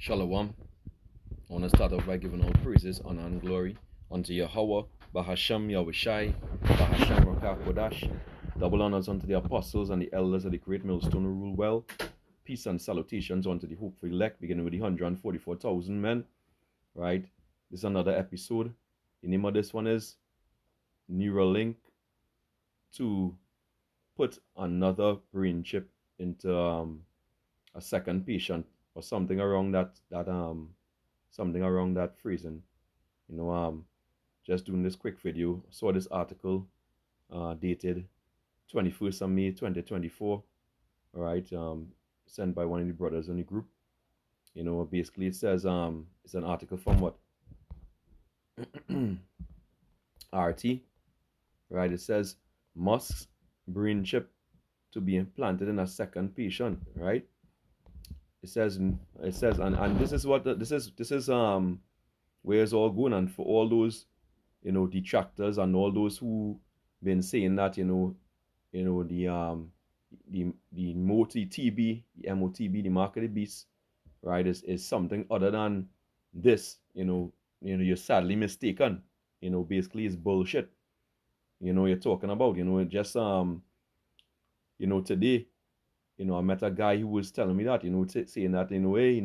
Shalom. I want to start off by giving all praises, honor, and glory unto Yahweh, Bahasham Yahushai, Bahasham Rakakodash. Double honors unto the apostles and the elders of the great millstone who rule well. Peace and salutations unto the hopeful elect, beginning with the 144,000 men. Right? This is another episode. The name of this one is Neuralink to put another brain chip into a second patient, or something around that phrasing. Just doing this quick video. Saw this article dated 21st of May 2024. All right, sent by one of the brothers in the group. Basically it says it's an article from what RT. Right, it says Musk's brain chip to be implanted in a second patient. Right, it says, and this is what this is where it's all going. And for all those detractors and all those who been saying that the MOTB, the mark of the beast, right, is something other than this. You're sadly mistaken. Basically it's bullshit. You're talking about, just today, I met a guy who was telling me that, saying that, hey,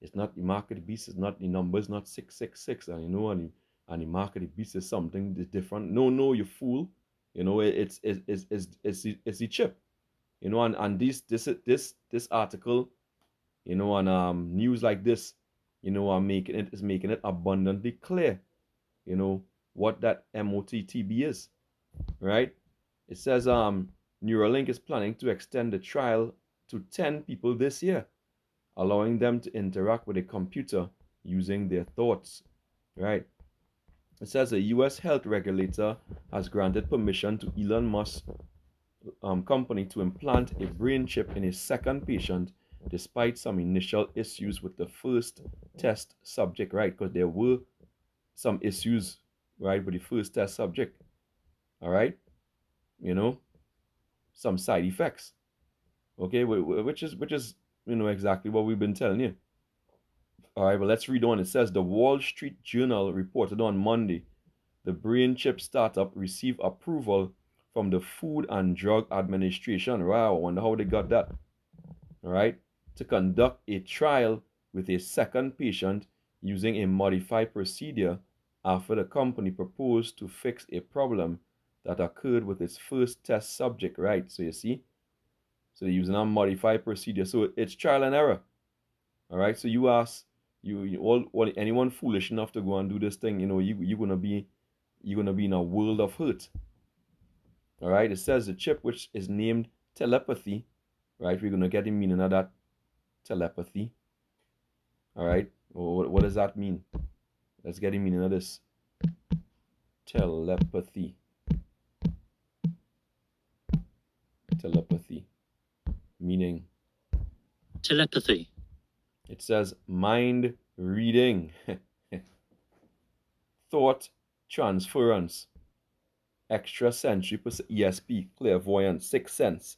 it's not the mark of the beast, it's not, the number is not 666, and and the mark of the beast is something different. No, you fool. It's the chip. And this article, on news like this, are making it abundantly clear, what that MOTTB is, right? It says Neuralink is planning to extend the trial to 10 people this year, allowing them to interact with a computer using their thoughts, right? It says a U.S. health regulator has granted permission to Elon Musk's company to implant a brain chip in a second patient, despite some initial issues with the first test subject, right? Because there were some issues, right, with the first test subject, all right? Some side effects, okay, which is exactly what we've been telling you. All right, but let's read on. It says the Wall Street Journal reported on Monday the brain chip startup received approval from the Food and Drug Administration. Wow, I wonder how they got that. All right, to conduct a trial with a second patient using a modified procedure after the company proposed to fix a problem that occurred with its first test subject. Right, so you see, so they're using a modified procedure, so it's trial and error. All right, so you ask anyone foolish enough to go and do this thing, you're gonna be in a world of hurt. All right, it says the chip, which is named telepathy, right? We're gonna get the meaning of that telepathy. All right, what does that mean? Let's get the meaning of this telepathy. Telepathy, meaning telepathy. It says mind reading, thought transference, extrasensory ESP, clairvoyance, sixth sense.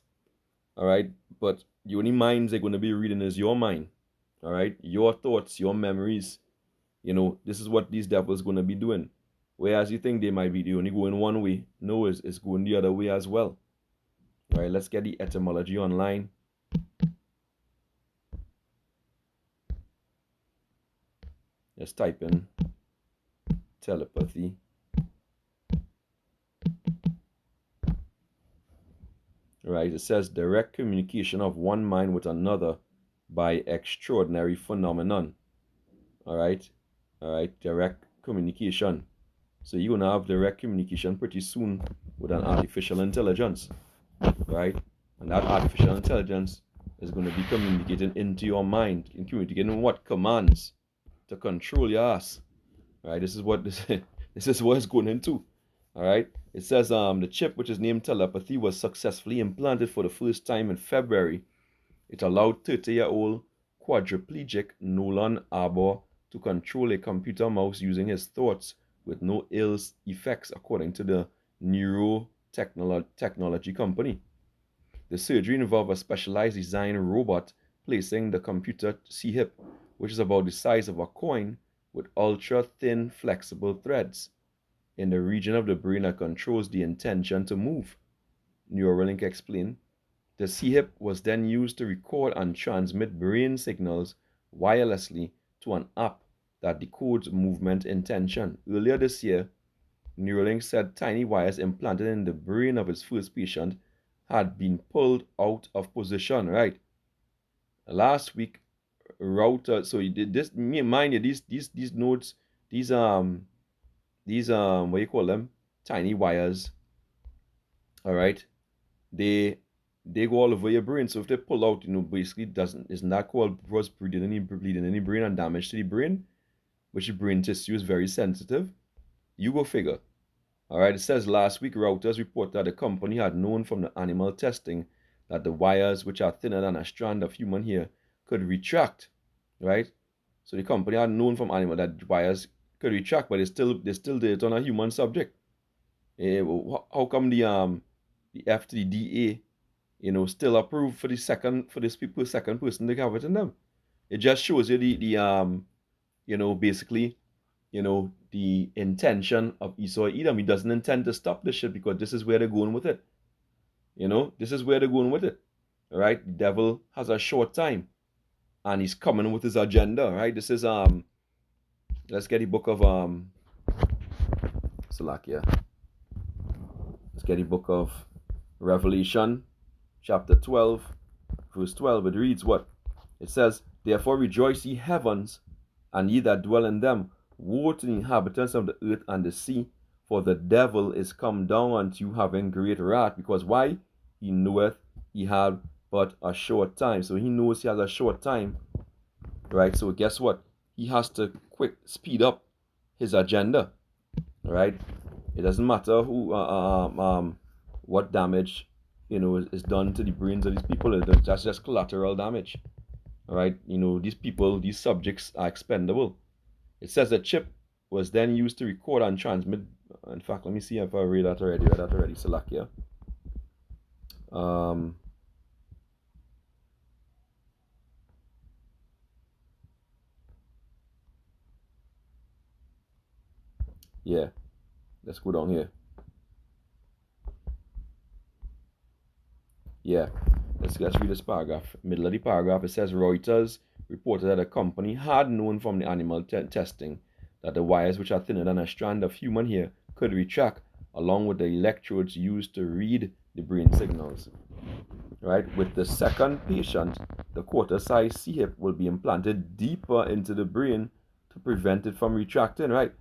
All right, but the only minds they're going to be reading is your mind. All right, your thoughts, your memories. This is what these devils going to be doing. Whereas you think they might be only going one way, no, it's going the other way as well. All right, let's get the etymology online. Let's type in telepathy. Right, it says direct communication of one mind with another by extraordinary phenomenon. All right, direct communication. So you're gonna have direct communication pretty soon with an artificial intelligence, right? And that artificial intelligence is going to be communicating into your mind, and communicating what commands to control your ass. Right, this is what this is what it's going into. All right, it says the chip, which is named telepathy, was successfully implanted for the first time in February. It allowed 30-year-old quadriplegic Nolan Arbor to control a computer mouse using his thoughts with no ill effects, according to the Neurotechnology company. The surgery involved a specialized design robot placing the computer C.H.I.P which is about the size of a coin, with ultra-thin, flexible threads in the region of the brain that controls the intention to move, Neuralink explained. The C.H.I.P was then used to record and transmit brain signals wirelessly to an app that decodes movement intention. Earlier this year, Neuralink said tiny wires implanted in the brain of its first patient had been pulled out of position, right? Last week, router, so you did this, mind you, these nodes, these what you call them, tiny wires, all right, they go all over your brain. So if they pull out, basically isn't that called was bleeding any brain and damage to the brain, which the brain tissue is very sensitive. You go figure. All right, it says last week Reuters reported that the company had known from the animal testing that the wires, which are thinner than a strand of human hair, could retract, right? So the company had known from animal that wires could retract, but they still did it on a human subject. How come the FDA, still approved for this second person to have it in them? It just shows you basically, the intention of Esau Edom. He doesn't intend to stop this shit because this is where they're going with it. This is where they're going with it. All right, the devil has a short time, and he's coming with his agenda. Right, this is let's get the book of Salakia. Let's get the book of Revelation, chapter 12, verse 12. It reads what? It says, "Therefore rejoice, ye heavens, and ye that dwell in them. Woe to the inhabitants of the earth and the sea, for the devil is come down unto you having great wrath." Because why? He knoweth he had but a short time. So he knows he has a short time, right? So guess what? He has to speed up his agenda, right? It doesn't matter who, what damage, is done to the brains of these people. That's just collateral damage, all right? These people, these subjects are expendable. It says a chip was then used to record and transmit. In fact, let me see if I read that already. Salakia. Yeah, let's go down here. Yeah, let's read this paragraph. Middle of the paragraph, it says Reuters reported that a company had known from the animal testing that the wires, which are thinner than a strand of human hair, could retract along with the electrodes used to read the brain signals. Right? With the second patient, the quarter-sized C.H.I.P will be implanted deeper into the brain to prevent it from retracting. Right?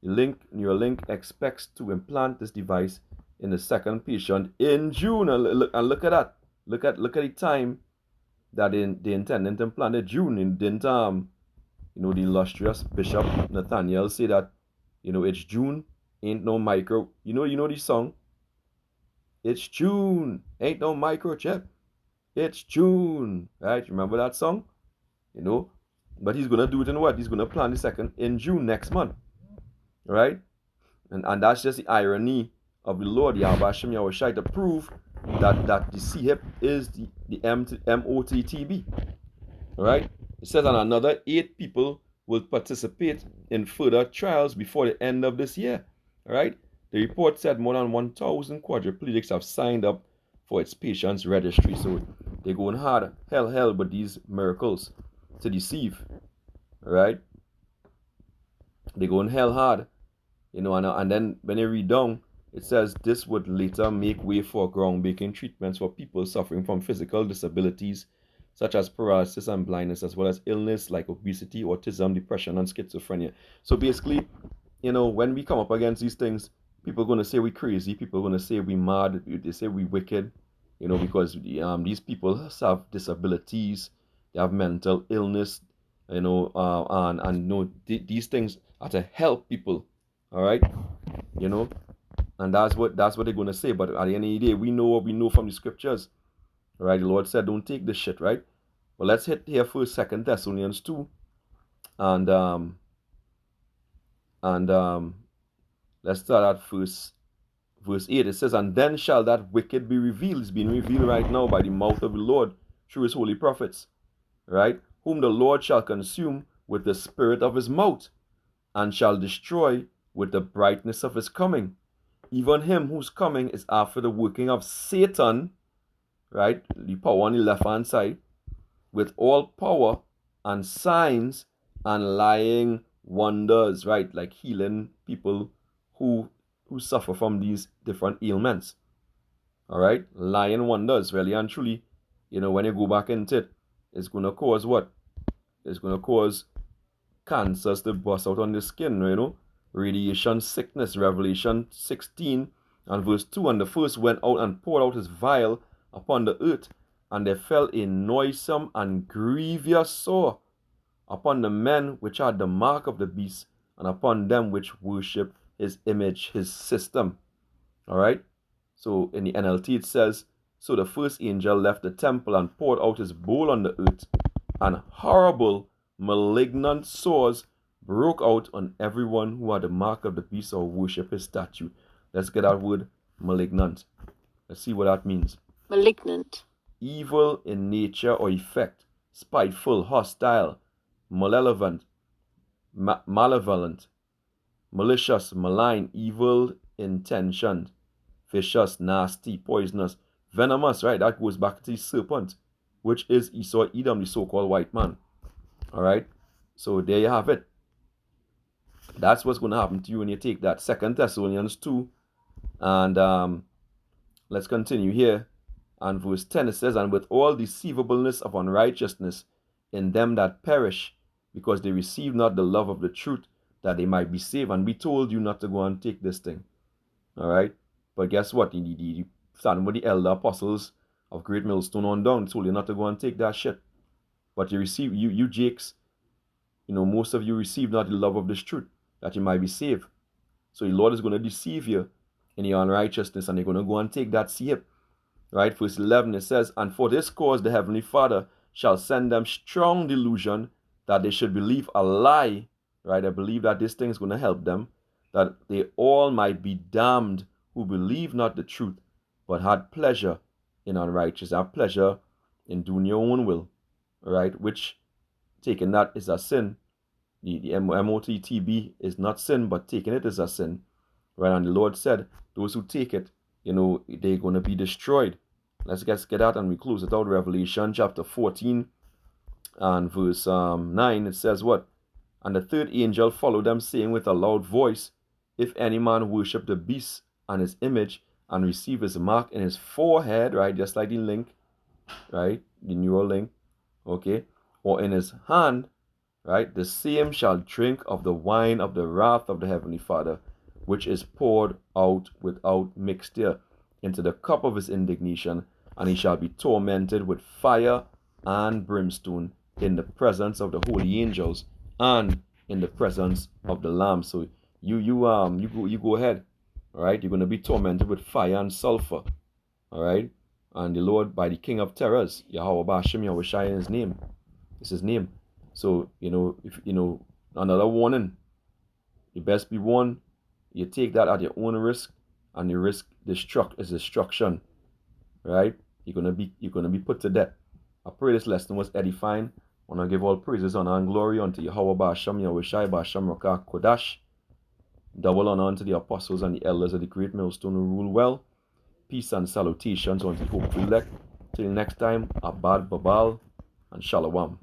Neuralink expects to implant this device in the second patient in June. And look at that. Look at the time that they intended to implant it. June. And didn't the illustrious Bishop Nathaniel say that it's June, ain't no micro. You know the song. It's June, ain't no microchip. It's June, right? Remember that song? But he's gonna do it in what? He's gonna plan the second in June next month, right? And that's just the irony of the Lord Yahweh Hashem Yahushai to prove that the C.H.I.P is the MOTTB, right? It says that another 8 people will participate in further trials before the end of this year, right? The report said more than 1,000 quadriplegics have signed up for its patients registry. So they're going hard, hell with these miracles to deceive, right? They're going hell hard, and then when you read down, it says this would later make way for groundbreaking treatments for people suffering from physical disabilities such as paralysis and blindness, as well as illness like obesity, autism, depression, and schizophrenia. So basically, when we come up against these things, people are going to say we're crazy. People are going to say we're mad. They say we're wicked, because these people have disabilities. They have mental illness, and these things are to help people, all right? And that's what they're going to say. But at the end of the day, we know what we know from the scriptures, all right? The Lord said, don't take this shit, right? Well, let's hit here first, 2 Thessalonians 2, and let's start at verse 8. It says, "And then shall that wicked be revealed." It's being revealed right now by the mouth of the Lord through his holy prophets, right? whom the Lord shall consume with the spirit of his mouth, and shall destroy with the brightness of his coming. Even him whose coming is after the working of Satan, right? The power on the left-hand side, with all power and signs and lying wonders, right? Like healing people who suffer from these different ailments. All right? Lying wonders, really and truly, when you go back into it, it's going to cause what? It's going to cause cancers to burst out on the skin, radiation sickness. Revelation 16 and verse 2, and the first went out and poured out his vial upon the earth, and there fell a noisome and grievous sore upon the men which had the mark of the beast, and upon them which worship his image, his system. All right? So in the NLT it says, so the first angel left the temple and poured out his bowl on the earth, and horrible malignant sores broke out on everyone who had the mark of the beast or worship his statue. Let's get that word malignant. Let's see what that means. Malignant. Evil in nature or effect, spiteful, hostile, malevolent, malevolent, malicious, malign, evil intentioned, vicious, nasty, poisonous, venomous, right? That goes back to the serpent, which is Esau Edom, the so-called white man. All right? So there you have it. That's what's going to happen to you when you take that. 2 Thessalonians 2. And let's continue here. And verse 10, it says, and with all deceivableness of unrighteousness in them that perish, because they receive not the love of the truth, that they might be saved. And we told you not to go and take this thing. All right? But guess what? Starting with the elder apostles of Great Millstone on down, told you not to go and take that shit. But you receive, you Jakes, most of you receive not the love of this truth, that you might be saved. So the Lord is going to deceive you in your unrighteousness, and you're going to go and take that C.H.I.P. Right? Verse 11, it says, and for this cause the Heavenly Father shall send them strong delusion, that they should believe a lie. Right? I believe that this thing is going to help them, that they all might be damned who believe not the truth, but had pleasure in unrighteousness, have pleasure in doing your own will. Right? Which, taking that is a sin. The MOTTB is not sin, but taking it is a sin. Right? And the Lord said, those who take it, they're going to be destroyed. Let's get out and we close it out. Revelation chapter 14 and verse 9, it says what? And the third angel followed them, saying with a loud voice, if any man worship the beast and his image, and receive his mark in his forehead, right, just like the link, right, the Neuralink, okay, or in his hand, right, the same shall drink of the wine of the wrath of the Heavenly Father, which is poured out without mixture into the cup of his indignation, and he shall be tormented with fire and brimstone in the presence of the holy angels and in the presence of the Lamb. So you go ahead, all right? You're going to be tormented with fire and sulfur, all right? And the Lord, by the King of Terrors, Yahweh Bashim Yahushai in his name. It's his name. So, if another warning, you best be warned. You take that at your own risk, and the risk is destruction. Right? You're gonna be put to death. I pray this lesson was edifying. I want to give all praises, honor, and glory unto Yahweh Basham Yahushai Basham Rakah Kodash. Double honor unto the apostles and the elders of the Great Millstone who rule well. Peace and salutations unto the hopeful elect. Till next time, Abad Babal and Shalom.